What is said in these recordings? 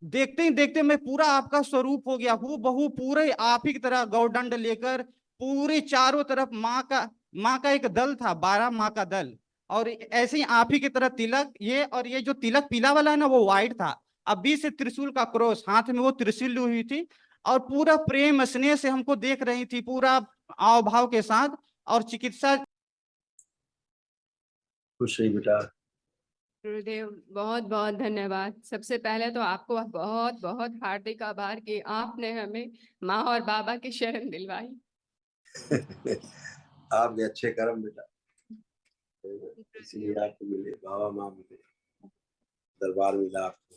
देखते ही देखते मैं पूरा आपका स्वरूप हो गया, हूँ बहू पूरे आप ही की तरह गौदंड लेकर पूरे चारों तरफ माँ का एक दल था, 12 माँ का दल। और ऐसे ही आप ही की तरह तिलक, ये और ये जो तिलक पीला वाला है ना वो व्हाइट था। अब बीच से त्रिशूल का क्रॉस, हाथ में वो त्रिशूल ली हुई थी। और पूरा प्रेम स्नेह से हमको देख रही थी, पूरा आव भाव के साथ। और चिकित्सा। खुश रही बेटा। गुरुदेव बहुत बहुत धन्यवाद। सबसे पहले तो आपको बहुत बहुत हार्दिक आभार कि आपने हमें माँ और बाबा की शरण दिलवाई। आपने अच्छे कर्म बेटा, इसलिए आपको मिले, बाबा माँ मिले, दरबार मिला आपको।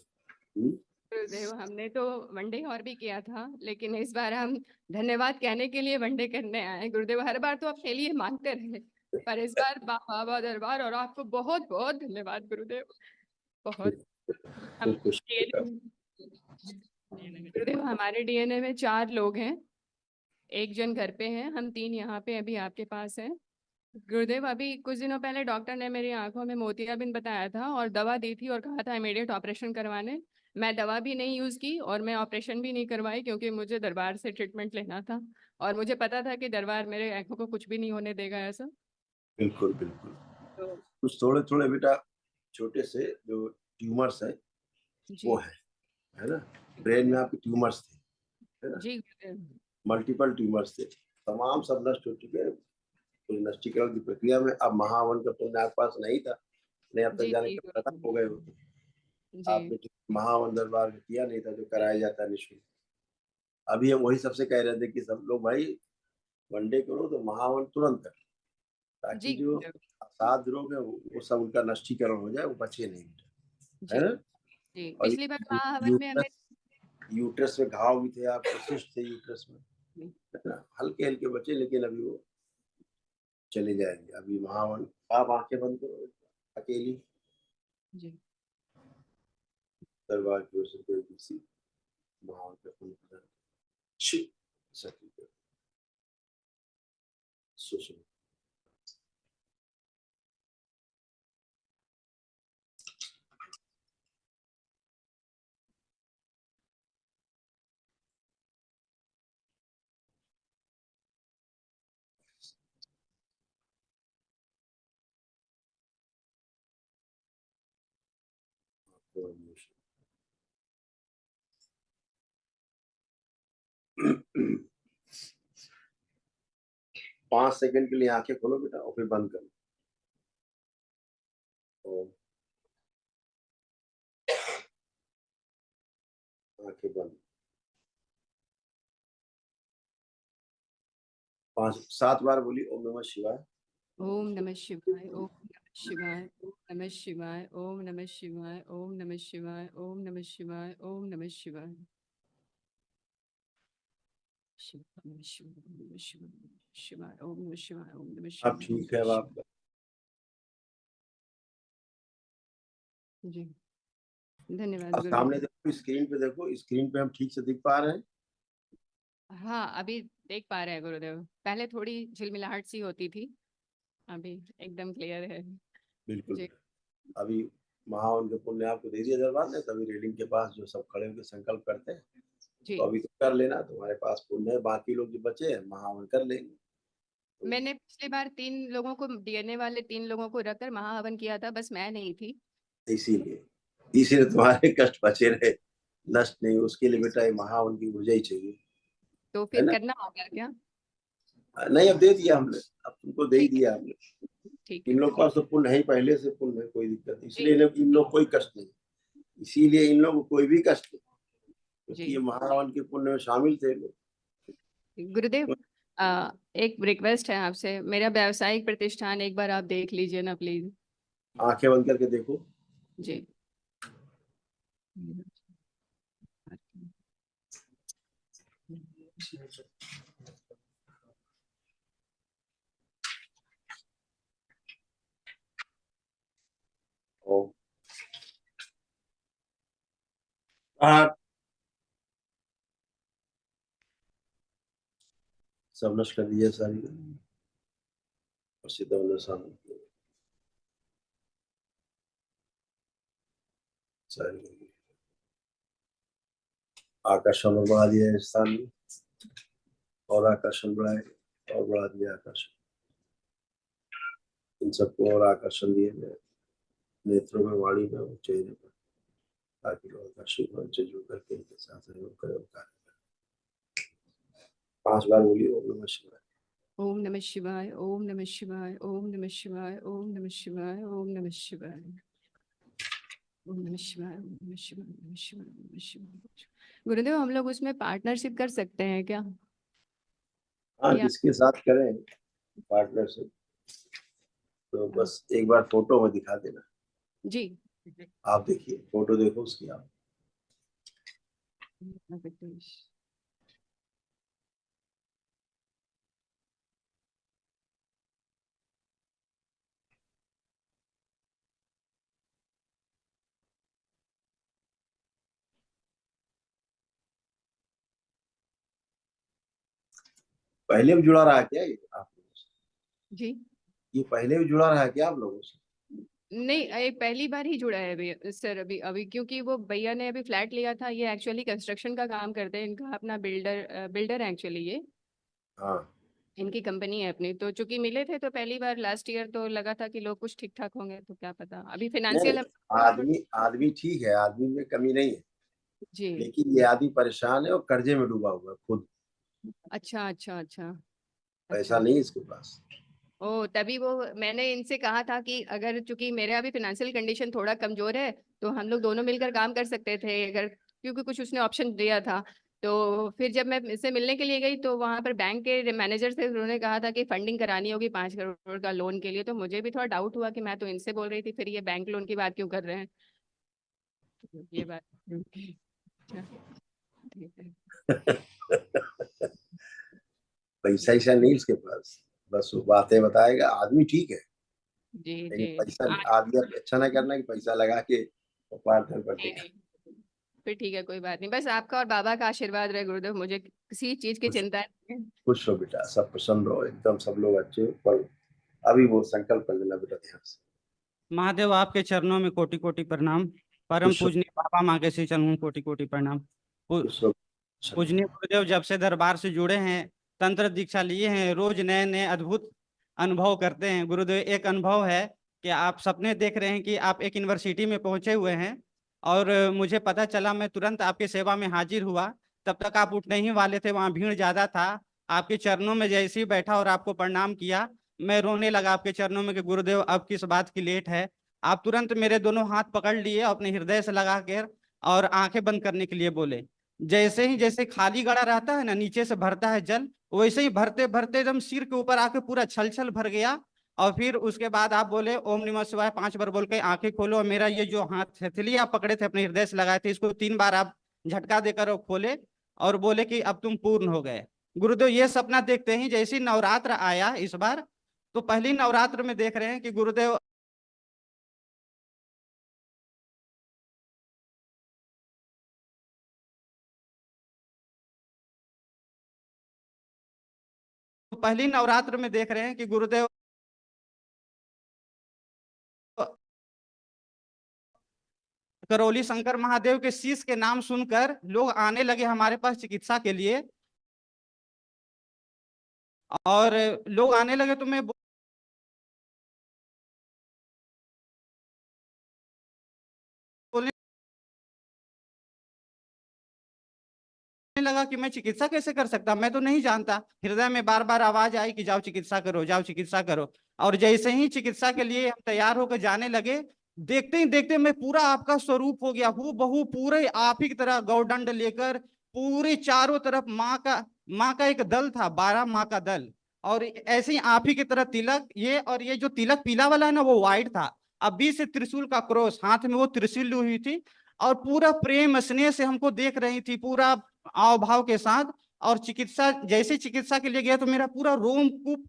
गुरुदेव हमने तो वनडे और भी किया था, लेकिन इस बार हम धन्यवाद कहने के लिए वनडे करने आए। गुरुदेव हर बार तो अपने लिए मांगते रहे, पर इस बार बाबा दरबार और आपको बहुत बहुत धन्यवाद गुरुदेव। बहुत हम खूब खुश बेटा। गुरुदेव हमारे डीएनए में 4 लोग हैं, एक जन घर पे हैं, हम 3 यहाँ पे अभी आपके पास हैं। गुरुदेव अभी कुछ दिनों पहले डॉक्टर ने मेरी आंखों में मोतियाबिंद बताया था और दवा दी थी और कहा था इमीडिएट ऑपरेशन करवाने। मैं दवा भी नहीं यूज की और मैं ऑपरेशन भी नहीं करवाई, क्योंकि मुझे दरबार से ट्रीटमेंट लेना था और मुझे पता था कि दरबार मेरे आंखों को कुछ भी नहीं होने देगा ऐसा। बिल्कुल बिल्कुल। तो कुछ थोड़े थोड़े बेटा छोटे से जो ट्यूमर्स है वो जी है ना, ब्रेन में आपके ट्यूमर्स थे, है ना, जी गुरुदेव। मल्टीपल ट्यूमर्स थे, तमाम सब नष्ट हो चुके हैं। तो नष्टीकरण की प्रक्रिया में अब महावन का पुण्य आपके पास नहीं था, नहीं अब तक जी जाने जी के खत्म हो गुरुदेव। गए होते। जी आपने महावन दरबार किया नहीं था जो कराया जाता है निःशुल्क। अभी हम वही सबसे कह रहे थे कि सब लोग भाई वनडे करो तो महावन तुरंत कर, ताकि जी जो गुरुदेव। असाध रोग है वो सब उनका नष्टीकरण हो जाए, वो बचे नहीं, है जी ना। जी और पिछली बार महाहवन में हमने यूट्रस यूट्रस में घाव भी थे आपको, सिस्ट थे यूट्रस में, है ना, हल्के हल्के बचे, लेकिन अभी वो चले जाएंगे। अभी महावन आप आंखें बंद करो अकेली, जी दरबार की ओर से कोई किसी महावन का पुण्य प्रदान सती सुषमा। पांच सेकंड के लिए आंखें खोलो बेटा और फिर बंद करो। तो आंखें बंद, 5 7 बार बोली ओम नमः शिवाय। ओम नमः शिवाय, ओम नमः शिवाय, ओम नमः शिवाय, ओम नमः शिवाय, ओम नमः शिवाय, ओम नमः शिवाय, ओम नमः शिवाय। शिव नमः शिवाय, ओम नमः शिवाय, शिवाय, ओम नमः शिवाय, ओम नमः अब शिवाय, ओम ठीक है नमः अब शिवाय। आपका। जी धन्यवाद अब सामने गुरुदेव। देखो, स्क्रीन पे देखो, स्क्रीन पे हम ठीक से दिख पा रहे हैं। हाँ अभी देख पा रहे हैं गुरुदेव, पहले थोड़ी झिलमिलाहट सी होती थी, अभी एकदम क्लियर है। बिल्कुल। जी अभी महावन के पुण्य आपको दे दिया दरबार ने, तभी रेलिंग के पास जो सब खड़े होकर संकल्प करते हैं, जी। तो अभी तो कर लेना, तुम्हारे पास पुण्य है, बाकी लोग जो बचे हैं महावन कर लेंगे। तो मैंने पिछली बार 3 लोगों को, डीएनए वाले 3 लोगों को रखकर महाहवन किया था, बस मैं नहीं थी। इसीलिए इसीलिए तुम्हारे कष्ट बचे रहे, नष्ट नहीं, उसके लिए बेटा ये महावन की ऊर्जा ही चाहिए, तो है फिर ना। करना होगा क्या? नहीं अब दे दिया हमने, अब तुमको दे ही ठीक दिया हमने। है ठीक है इन लोग ठीक का तो पुण्य है ही, पहले से पुण्य है, कोई दिक्कत नहीं, है। इसलिए इन लोग कोई कष्ट नहीं, इसीलिए इन लोग को कोई भी कष्ट नहीं, क्योंकि जी ये महावन के पुण्य में शामिल थे लोग। गुरुदेव, एक रिक्वेस्ट है आपसे, मेरा व्यावसायिक प्रतिष्ठान एक बार आप देख लीजिए ना प्लीज। आंखें बंद करके देखो। जी और आप सब नष्ट कर दिया सारी, और सीधा उन्हें सामने सारी आकर्षण और बढ़ा दिया है स्थान में, और आकर्षण बढ़ाए और बढ़ा दिया आकर्षण। इन सबको और आकर्षण दिए गए नेत्रों में, वाणी में और चेहरे पर, ताकि लोग आकर्षित हो, उनसे जुड़ करके इनके साथ सहयोग करें और कार्य करें। 5 बार बोलिए ओम नमः शिवाय। ओम नमः शिवाय, ओम नमः शिवाय, ओम नमः शिवाय, ओम नमः शिवाय, ओम नमः शिवाय, ओम नमः शिवाय, ओम नमः शिवाय, ओम नमः शिवाय, ओम नमः शिवाय। गुरुदेव, हम लोग उसमें पार्टनरशिप कर सकते हैं क्या? हाँ, या जिसके साथ करें पार्टनरशिप, तो बस एक बार फोटो में दिखा देना। जी। आप देखिए, फोटो देखो उसकी आप। पहले भी जुड़ा रहा क्या ये आप लोगों से? जी ये पहले भी जुड़ा रहा क्या आप लोगों से? नहीं, ये पहली बार ही जुड़ा है अभी सर। अभी अभी क्योंकि वो भैया ने अभी फ्लैट लिया था। ये एक्चुअली कंस्ट्रक्शन का काम करते हैं। इनका अपना बिल्डर है एक्चुअली। ये हाँ, इनकी कंपनी है अपनी। तो चूंकि मिले थे तो पहली बार लास्ट ईयर, तो लगा था कि लोग कुछ ठीक ठाक होंगे। तो क्या पता, अभी नहीं फिनेंशियल नहीं, आदमी आदमी ठीक है, आदमी में कमी नहीं है, जी। लेकिन ये आदमी परेशान है और कर्जे में डूबा हुआ है खुद। अच्छा अच्छा अच्छा पैसा अच्छा। नहीं है इसके पास। ओ, तभी वो मैंने इनसे कहा था कि अगर चूंकि मेरा अभी फिनेंशियल कंडीशन थोड़ा कमजोर है, तो हम लोग दोनों मिलकर काम कर सकते थे अगर, क्योंकि कुछ उसने ऑप्शन दिया था। तो फिर जब मैं इससे मिलने के लिए गई, तो वहां पर बैंक के मैनेजर से उन्होंने कहा था कि फंडिंग करानी होगी 5 करोड़ का लोन के लिए। तो मुझे भी थोड़ा डाउट हुआ कि मैं तो इनसे बोल रही थी, फिर ये बैंक लोन की बात क्यों कर रहे हैं। ये बात अच्छा, ठीक है। पैसा ऐसा नहीं इसके पास, बस वो बातें बताएगा। आदमी ठीक है, जी लेकिन जी। पैसा आज आदमी अच्छा ना करना कि पैसा लगा के पार्टनर नहीं बनेगा। नहीं, फिर ठीक है, कोई बात नहीं। बस आपका और बाबा का आशीर्वाद रहे गुरुदेव, मुझे किसी चीज की खुश चिंता नहीं है। खुश हो बेटा, सब प्रसन्न रहो एकदम, सब लोग अच्छे हो। पर अभी वो संकल्प कर लेना बेटा ध्यान से। महादेव आपके चरणों में कोटि कोटि प्रणाम। परम खुश पूजनीय बाबा माँ के श्री चरणों में कोटि कोटि प्रणाम। खुश रहो। चलो, पूजनीय गुरुदेव जब से दरबार से जुड़े हैं, तंत्र दीक्षा लिए हैं, रोज नए नए अद्भुत अनुभव करते हैं। गुरुदेव, एक अनुभव है कि आप सपने देख रहे हैं कि आप एक यूनिवर्सिटी में पहुंचे हुए हैं, और मुझे पता चला, मैं तुरंत आपकी सेवा में हाजिर हुआ। तब तक आप उठने ही वाले थे, वहां भीड़ ज्यादा था। आपके चरणों में जैसे ही बैठा और आपको प्रणाम किया, मैं रोने लगा आपके चरणों में कि गुरुदेव अब किस बात की लेट है। आप तुरंत मेरे दोनों हाथ पकड़ लिए, अपने हृदय से लगा कर और आंखें बंद करने के लिए बोले। जैसे ही, जैसे खाली घड़ा रहता है ना, नीचे से भरता है जल, वैसे ही भरते भरते एकदम सिर के ऊपर आके पूरा छल छल भर गया। और फिर उसके बाद आप बोले ओम नमः शिवाय 5 बार बोल के आंखें खोलो, और मेरा ये जो हाथ हथेली आप पकड़े थे, अपने हृदय से लगाए थे, इसको 3 बार आप झटका देकर खोले, और बोले कि अब तुम पूर्ण हो गए। गुरुदेव, ये सपना देखते ही जैसे ही नवरात्र आया इस बार, तो पहली नवरात्र में देख रहे हैं कि गुरुदेव पहली नवरात्र में देख रहे हैं कि गुरुदेव करौली शंकर महादेव के शीश के नाम सुनकर लोग आने लगे हमारे पास चिकित्सा के लिए। और लोग आने लगे तो मैं बोलने लगा कि मैं चिकित्सा कैसे कर सकता, मैं तो नहीं जानता। हृदय में बार बार आवाज आई कि जाओ चिकित्सा करो, जाओ चिकित्सा करो। और जैसे ही चिकित्सा के लिए हम तैयार होकर जाने लगे, देखते ही देखते मैं पूरा आपका स्वरूप हो गया, हूँ बहू पूरे आप ही की तरह गौदंड लेकर पूरे चारों तरफ माँ का एक दल था, 12 माँ का दल। और ऐसे ही आप ही की तरह तिलक, ये और ये जो तिलक पीला वाला है ना, वो व्हाइट था। अब बीच से त्रिशूल का क्रॉस, हाथ में वो त्रिशूल ली हुई थी, और पूरा प्रेम स्नेह से हमको देख रही थी, पूरा आव भाव के साथ। और चिकित्सा, जैसे चिकित्सा के लिए गया तो मेरा पूरा रोमकूप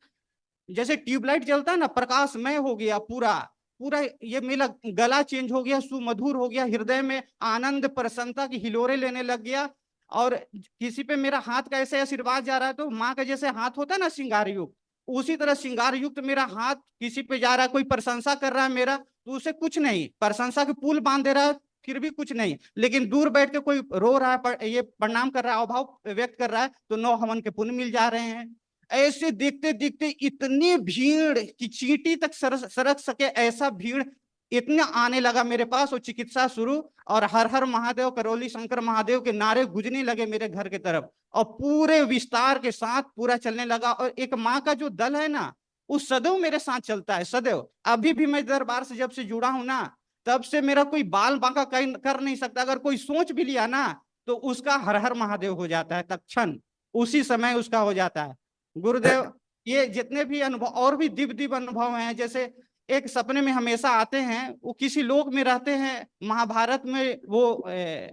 जैसे ट्यूबलाइट जलता है ना, प्रकाशमय हो गया पूरा। पूरा ये मेरा गला चेंज हो गया, सुमधुर हो गया, हृदय में आनंद प्रसन्नता की हिलोरे लेने लग गया। और किसी पे मेरा हाथ का ऐसे आशीर्वाद जा रहा है, तो माँ का जैसे हाथ होता है ना श्रृंगार युक्त, उसी तरह श्रृंगार युक्त मेरा हाथ किसी पे जा रहा है, कोई प्रशंसा कर रहा है मेरा, तो उसे कुछ नहीं, प्रशंसा के पुल बांध दे रहा है, फिर भी कुछ नहीं, लेकिन दूर बैठ के कोई रो रहा है, ये प्रणाम कर रहा है, अभाव व्यक्त कर रहा है, तो 9 हवन के पुण्य मिल जा रहे हैं। ऐसे देखते देखते इतनी भीड़ कि चींटी तक सरक सके ऐसा भीड़ इतना आने लगा मेरे पास, और चिकित्सा शुरू, और हर हर महादेव, करौली शंकर महादेव के नारे गूंजने लगे मेरे घर की तरफ, और पूरे विस्तार के साथ पूरा चलने लगा। और एक माँ का जो दल है ना, वो सदैव मेरे साथ चलता है, सदैव। अभी भी मैं दरबार से जब से जुड़ा हूं ना, तब से मेरा कोई बाल बांका कर नहीं सकता। अगर कोई सोच भी लिया ना, तो उसका हर हर महादेव हो जाता है तत्क्षण, उसी समय उसका हो जाता है। गुरुदेव, ये जितने भी अनुभव और भी दिव्य दिव्य अनुभव हैं, जैसे एक सपने में हमेशा आते हैं, वो किसी लोक में रहते हैं, महाभारत में वो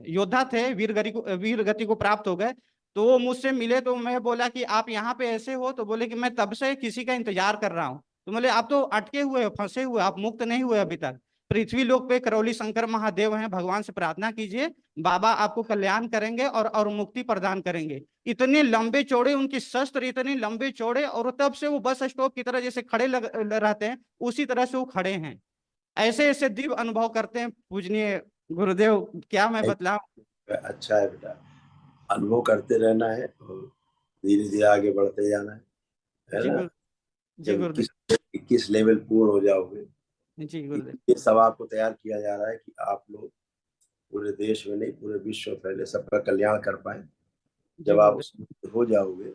योद्धा थे, वीर गति को प्राप्त हो गए, तो वो मुझसे मिले, तो मैं बोला कि आप यहाँ पे ऐसे हो, तो बोले कि मैं तब से किसी का इंतजार कर रहा हूँ। तो बोले आप तो अटके हुए हो, फंसे हुए, आप मुक्त नहीं हुए अभी तक। पृथ्वी लोक पे करौली शंकर महादेव हैं, भगवान से प्रार्थना कीजिए, बाबा आपको कल्याण करेंगे और मुक्ति प्रदान करेंगे। इतने लंबे चौड़े उनके शस्त्र, इतने लंबे चौड़े, और तब से वो बस स्टॉप की तरह जैसे खड़े रहते हैं, उसी तरह से वो खड़े हैं। ऐसे ऐसे दिव्य अनुभव करते हैं पूजनीय गुरुदेव, क्या मैं बतलाऊं। अच्छा है बेटा, अनुभव करते रहना है और धीरे धीरे आगे बढ़ते जाना है जी ना। गुरु, जी जब गुरुदेव, 21 लेवल पूर्ण हो जाओगे, जी गुरुदेव, ये सब आपको तैयार किया जा रहा है कि आप लोग पूरे देश में नहीं, पूरे विश्व में फैले, सबका कल्याण कर पाए। जी जब आप गुरुदेव, उसमें हो जाओगे,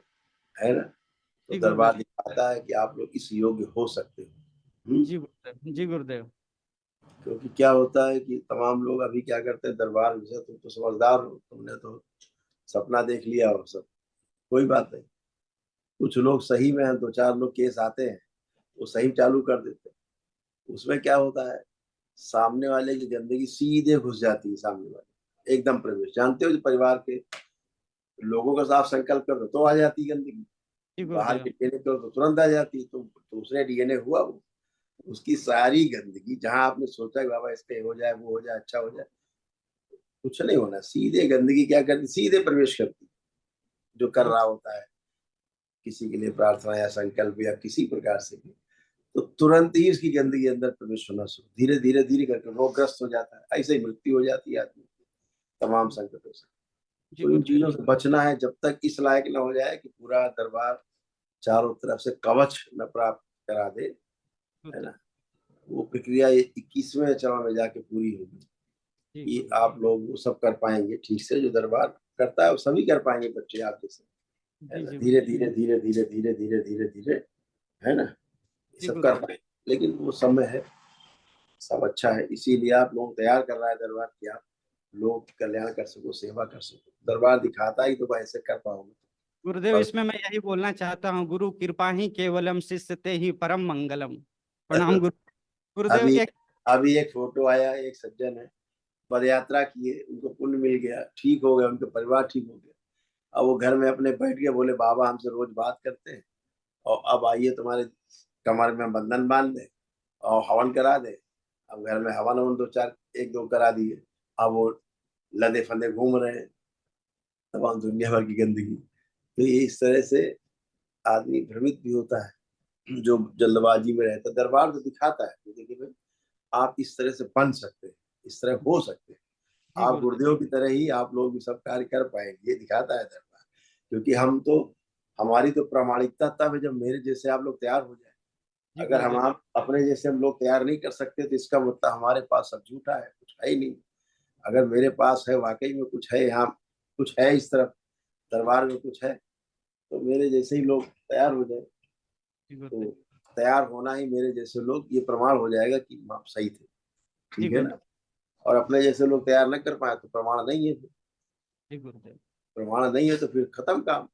है ना, तो जी दरबार गुरुदेव, दिखाता है कि आप लोग इस योग्य हो सकते हो। जी गुरुदेव, जी गुरुदेव, क्योंकि क्या होता है कि तमाम लोग अभी क्या करते हैं, दरबार में तुम तो समझदार हो, तुमने तो सपना देख लिया हो, सब कोई बात नहीं। कुछ लोग सही में हैं, 2-4 लोग केस आते हैं, वो सही चालू कर देते हैं। उसमें क्या होता है, सामने वाले की गंदगी सीधे घुस जाती है, सामने वाले एकदम प्रवेश। जानते हो, जो परिवार के लोगों का साफ संकल्प कर दो तो आ जाती गंदगी, जी बाहर के गुरुदेव, डीएनए करो तो तुरंत आ जाती। तो दूसरे डीएनए हुआ वो, उसकी सारी गंदगी, जहां आपने सोचा कि बाबा इसके हो जाए, वो हो जाए, अच्छा हो जाए, कुछ नहीं होना। सीधे गंदगी क्या करती, सीधे प्रवेश करती। जो कर जी रहा होता है किसी के लिए प्रार्थना या संकल्प या किसी प्रकार से भी, तो तुरंत ही उसकी गंदगी अंदर प्रवेश होना शुरू, धीरे धीरे धीरे करके रोगग्रस्त हो जाता है। ऐसे ही मृत्यु हो जाती है आदमी की, तमाम संकटों से। जी तो इन गुरुदेव, चीजों से बचना है, जब तक इस लायक न हो जाए कि पूरा दरबार चारों तरफ से कवच न प्राप्त करा दे, है ना। वो प्रक्रिया 21वें चरण में जाके पूरी होगी जी कि गुरुदेव, आप लोग वो सब कर पाएंगे ठीक से। जो दरबार करता है वो सभी कर पाएंगे, बच्चे आप जैसे, है जी ना। जी धीरे धीरे धीरे धीरे धीरे धीरे धीरे धीरे, है ना, ये जी सब कर गुरुदेव, पाएंगे। लेकिन वो समय है, सब अच्छा है, इसीलिए आप लोग तैयार कर रहा है दरबार कि आप लोग कल्याण कर सको, सेवा कर सको। दरबार दिखाता ही तो ऐसे कर पाओगे। गुरुदेव, और इसमें मैं यही बोलना चाहता हूँ, गुरु कृपा ही केवलम, शिष्य ते ही परम मंगलम। प्रणाम गुरुदेव। अभी एक अभी एक फोटो आया, एक सज्जन है, पद यात्रा किए, उनको पुण्य मिल गया, ठीक हो गया, उनका परिवार ठीक हो गया। अब वो घर में अपने बैठ के बोले, बाबा हमसे रोज बात करते हैं, और अब आइए तुम्हारे कमर में बंधन बांध दे और हवन करा दे। अब घर में हवन हवन 2-4 1-2 करा दिए। अब वो लदे फंदे घूम रहे हैं, तमाम दुनिया भर की गंदगी। तो ये इस तरह से आदमी भ्रमित भी होता है जो जल्दबाजी में रहता है। दरबार तो दिखाता है कि देखिए भाई, आप इस तरह से बन सकते हैं, इस तरह हो सकते हैं, जी आप गुरुदेव, गुरुदेव की तरह ही आप लोग भी सब कार्य कर पाएंगे, ये दिखाता है दरबार। क्योंकि हम तो, हमारी तो प्रामाणिकता तब है जब मेरे जैसे आप लोग तैयार हो जाए। जी अगर हम गुरुदेव, आप अपने जैसे हम लोग तैयार नहीं कर सकते, तो इसका मतलब हमारे पास सब झूठा है, कुछ है ही नहीं। अगर मेरे पास है, वाकई में कुछ है, यहाँ कुछ है, इस तरफ दरबार में कुछ है, तो मेरे जैसे ही लोग तैयार हो जाए, जी तो गुरुदेव, तैयार होना ही मेरे जैसे लोग, ये प्रमाण हो जाएगा कि आप सही थे, जी ठीक है ना। गुरुदेव, और अपने जैसे लोग तैयार न कर पाए तो प्रमाण नहीं है। जी गुरुदेव, प्रमाण नहीं है तो फिर खत्म काम।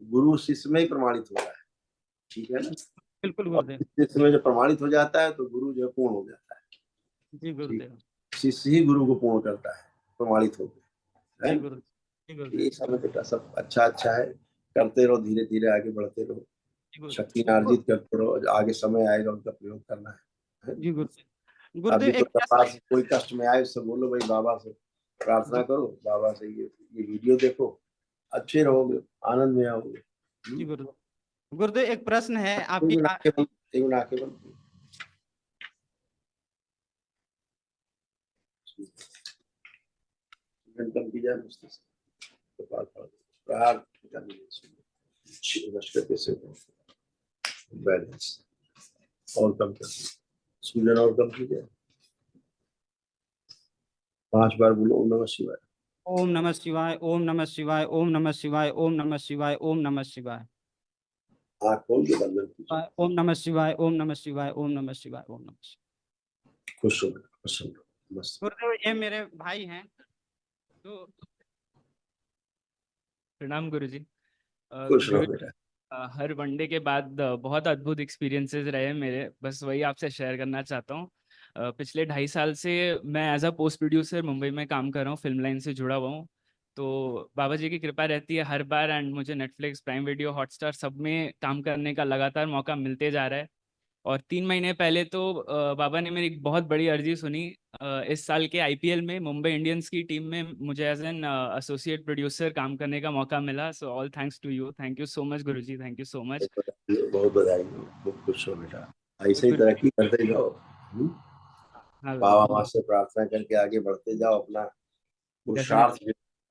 गुरु शिष्य में ही प्रमाणित हो रहा है, ठीक है ना। बिल्कुल और गुरुदेव, शिष्य में जब प्रमाणित हो जाता है तो गुरु जो है पूर्ण हो जाता है। जी ठीक, गुरुदेव, शिष्य ही गुरु को पूर्ण करता है, प्रमाणित होकर, है जी ना। गुरुदेव, जी ये गुरुदेव, सब बेटा सब अच्छा अच्छा है, करते रहो, धीरे धीरे आगे बढ़ते रहो, जी गुरुदेव, शक्ति अर्जित करते रहो। आगे समय आएगा उनका प्रयोग करना है। जी गुरुदेव, गुरुदेव अभी कोई एक प्रश्न। दरबार से कोई कष्ट में आए, उससे बोलो भाई बाबा से प्रार्थना जी करो, बाबा से ये वीडियो देखो, अच्छे रहोगे, आनंद में आओगे। जी गुरुदेव, गुरुदेव एक प्रश्न है एक आपकी मिनट आंखें बंद, एक मिनट आंखें बंद। ठंड कम की जाए मस्तिष्क कपाल प्रहार करके से बैलेंस और कम कर सूजन और कम की जाए 5 बार बोलो ओम नमः शिवाय। ओम नमः शिवाय, ओम नमः शिवाय, ओम नमः शिवाय, ओम नमः शिवाय, ओम नमः शिवाय। आँख खोल के बंधन कीजिए। ओम नमः शिवाय, ओम नमः शिवाय, ओम नमः शिवाय, ओम नमः शिवाय। खुश हो प्रसन्न हो मस्त। गुरुदेव ये मेरे भाई हैं तो प्रणाम गुरुजी। खुश रहो गुरु बेटा। हर वनडे के बाद बहुत अद्भुत एक्सपीरियंसेस रहे मेरे, बस वही आपसे शेयर करना चाहता हूँ। पिछले 2.5 साल से मैं as a post producer Mumbai में काम कर रहा हूँ, फिल्म लाइन से जुड़ा हुआ हूँ। तो बाबा जी की कृपा रहती है हर बार, एंड मुझे नेटफ्लिक्स, प्राइम वीडियो, हॉटस्टार सब में काम करने का लगातार मौका मिलते जा रहा है। और 3 महीने पहले तो बाबा ने मेरी एक बहुत बड़ी अर्जी सुनी। इस साल के आईपीएल में मुंबई इंडियंस की टीम में मुझे एज एन एसोसिएट प्रोड्यूसर काम करने का मौका मिला। So all thanks to you, thank you so much Guruji, thank you so much. बहुत बधाई हो, बहुत खुश हो बेटा, ऐसे ही तरक्की करते जाओ। बाबा माँ से प्रार्थना करके आगे बढ़ते जाओ, अपना पुरुषार्थ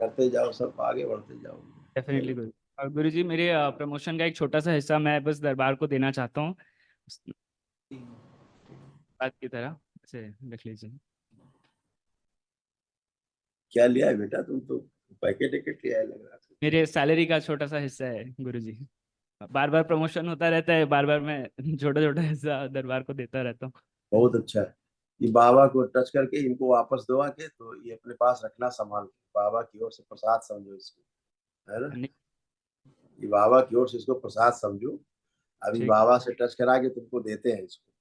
करते जाओ, सब आगे बढ़ते जाओ। डेफिनेटली गुरु। और गुरुजी मेरे प्रमोशन का एक छोटा सा हिस्सा मैं बस दरबार को देना चाहता हूँ बात की तरह से, रख लीजिए। क्या लिया है बेटा, तुम तो पैकेट लिया है लग रहा था। मेरे सैलरी का छोटा सा हिस्सा है गुरुजी। बार बार प्रमोशन होता रहता है, बार बार मैं छोटा छोटा हिस्सा दरबार को देता रहता हूँ। बहुत अच्छा है, ये बाबा को टच करके इनको वापस दवा के तो ये अपने पास रखना संभाल के, बाबा की ओर से प्रसाद समझो इसको, है ना। ये बाबा की ओर से इसको प्रसाद समझो, अभी बाबा से टच करा के तुमको देते हैं इसको,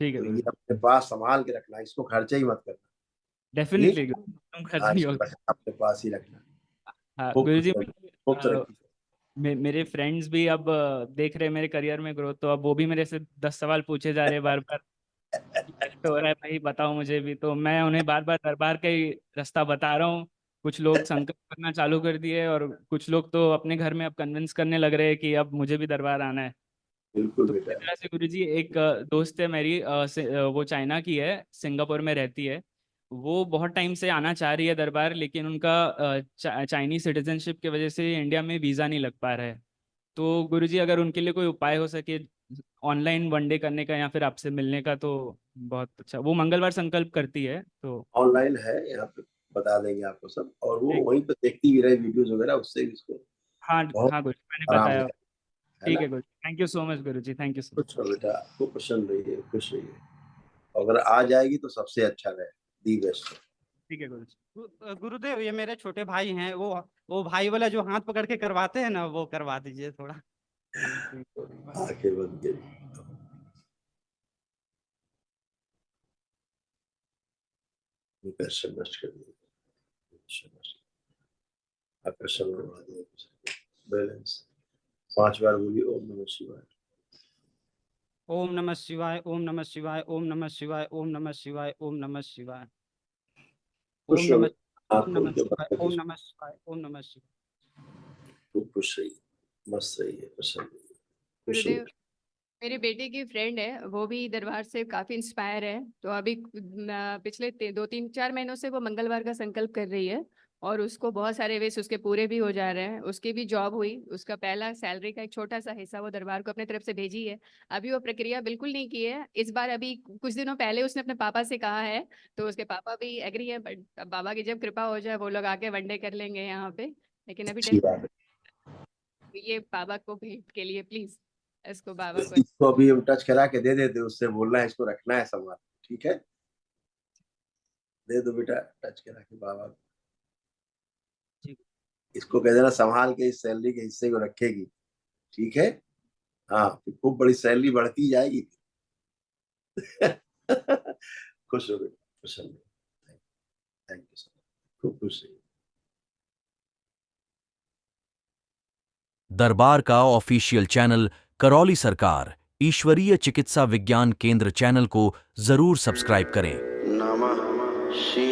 ठीक है तो ये अपने पास संभाल के रखना, इसको खर्चा ही मत करना। डेफिनेटली अपने पास ही रखना। हाँ खूब गुरुजी। तरक्की। मेरे फ्रेंड्स भी अब देख रहे हैं मेरे करियर में ग्रोथ, तो अब वो भी मेरे से 10 सवाल पूछे जा रहे हैं बार बार हो रहा है भाई बताओ मुझे भी, तो मैं उन्हें बार बार दरबार का ही रास्ता बता रहा हूँ। कुछ लोग संकल्प करना चालू कर दिए और कुछ लोग तो अपने घर में अब कन्विंस करने लग रहे हैं कि अब मुझे भी दरबार आना है। बिल्कुल तो बेटा। इस तरह से गुरुजी एक दोस्त है मेरी, वो चाइना की है, सिंगापुर में रहती है। वो बहुत टाइम से आना चाह रही है दरबार, लेकिन उनका चाइनीज सिटीजनशिप की वजह से इंडिया में वीज़ा नहीं लग पा रहा है। तो गुरुजी अगर उनके लिए कोई उपाय हो सके ऑनलाइन वनडे करने का या फिर आपसे मिलने का तो बहुत अच्छा। वो मंगलवार संकल्प करती है तो ऑनलाइन है यहाँ पे, बता देंगे आपको सब, और वो वहीं पे देखती भी रहे वीडियोस वगैरह, उससे भी उसको हाँ बहुत हाँ गुरुजी मैंने आराम बताया। है ठीक ना। है Guruji, thank you so much Guruji, thank you so much. कुछ बेटा आपको प्रसन्न रहिए, खुश रहिए, अगर आ जाएगी तो सबसे अच्छा रहे, दी बेस्ट। ठीक है गुरुजी। गुरुदेव ये मेरे छोटे भाई हैं, वो भाई वाला जो हाथ पकड़ के करवाते हैं ना, वो करवा दीजिए थोड़ा। आंखें बंद करिए, आकर्षण नष्ट कर दिए, आकर्षण बढ़ा दिए, बैलेंस 5 बार बोलिए ओम नमः शिवाय। ओम नमः शिवाय, ओम नमः शिवाय, ओम नमः शिवाय, ओम नमः शिवाय, ओम नमः शिवाय, ओम खुश नमः, आप ओम नमः शिवाय, ओम नमः शिवाय, ओम नमः शिवाय। खूब खुश रहिए, मस्त रहिए, प्रसन्न रहिए, खुश गुरुदेव रहिए। मेरे बेटे की फ्रेंड है, वो भी दरबार से काफी इंस्पायर है। तो अभी पिछले 2-3-4 महीनों से वो मंगलवार का संकल्प कर रही है और उसको बहुत सारे वेस उसके पूरे भी हो जा रहे हैं। उसकी भी जॉब हुई, उसका पहला सैलरी का एक छोटा सा हिस्सा वो दरबार को अपने तरफ से भेजी है। अभी वो प्रक्रिया बिल्कुल नहीं की है इस बार। अभी कुछ दिनों पहले उसने अपने पापा से कहा है, तो उसके पापा भी एग्री है, बट बाबा की जब कृपा हो जाए वो लोग आके वनडे कर लेंगे यहाँ पे। लेकिन अभी अच्छी बात है। ये बाबा को भेंट के लिए प्लीज इसको बाबा को। इसको अभी हम टच करा के दे देते, उससे बोलना है इसको रखना है संभाल, ठीक है, दे दो बेटा टच करा के बाबा को। इसको कह देना संभाल के इस सैलरी के हिस्से को रखेगी, ठीक है। हाँ खूब बड़ी सैलरी बढ़ती जाएगी। खुश हो बेटा, प्रसन्न, थैंक यू सो मच, खूब खुश रहिए। दरबार का ऑफिशियल चैनल करौली सरकार ईश्वरीय चिकित्सा विज्ञान केंद्र चैनल को जरूर सब्सक्राइब करें। नमः शिवाय।